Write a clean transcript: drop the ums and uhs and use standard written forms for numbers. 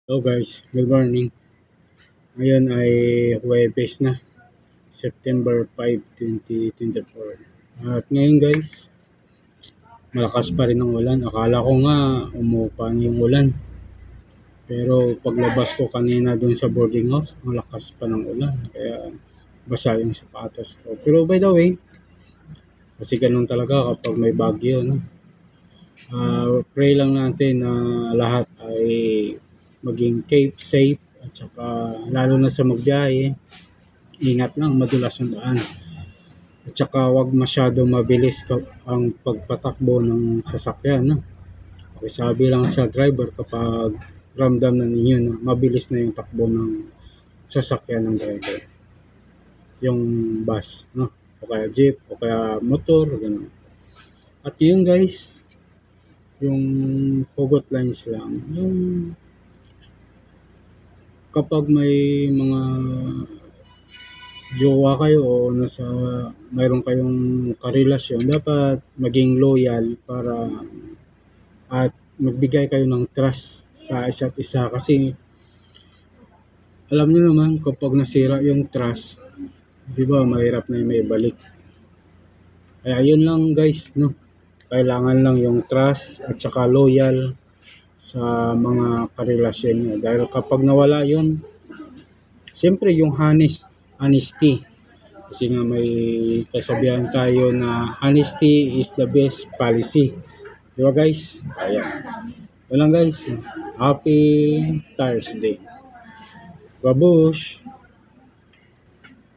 Hello guys, good morning. Ngayon ay Huwebes na, September 5, 2024. At ngayon guys, malakas pa rin ang ulan. Akala ko nga umupa na yung ulan. Pero paglabas ko kanina dun sa boarding house, malakas pa ng ulan. Kaya basa yung sapatos ko. Pero by the way, kasi ganun talaga kapag may bagyo. No? Pray lang natin na lahat ay maging safe at saka lalo na sa magbiyahe, ingat lang, madulas ang daan. At saka wag masyadong mabilis ang pagpatakbo ng sasakyan. No? Sabi lang sa driver kapag ramdam na ninyo na mabilis na yung takbo ng sasakyan ng driver. Yung bus, no? O kaya jeep, o kaya motor, gano'n. At yun guys, yung hugot lines lang. Yung kapag may mga jowa kayo o mayroon kayong karelasyon, dapat maging loyal para at magbigay kayo ng trust sa isa't isa kasi alam niyo naman kapag nasira yung trust, di ba mahirap na yung may balik. Kaya yun lang guys, no? Kailangan lang yung trust at saka loyal sa mga karelasyon niyo. Dahil kapag nawala yun, siyempre yung honesty. Kasi nga may kasabihan tayo na honesty is the best policy. Di ba guys? Ayan. Yun lang guys. Happy Thursday. Babush!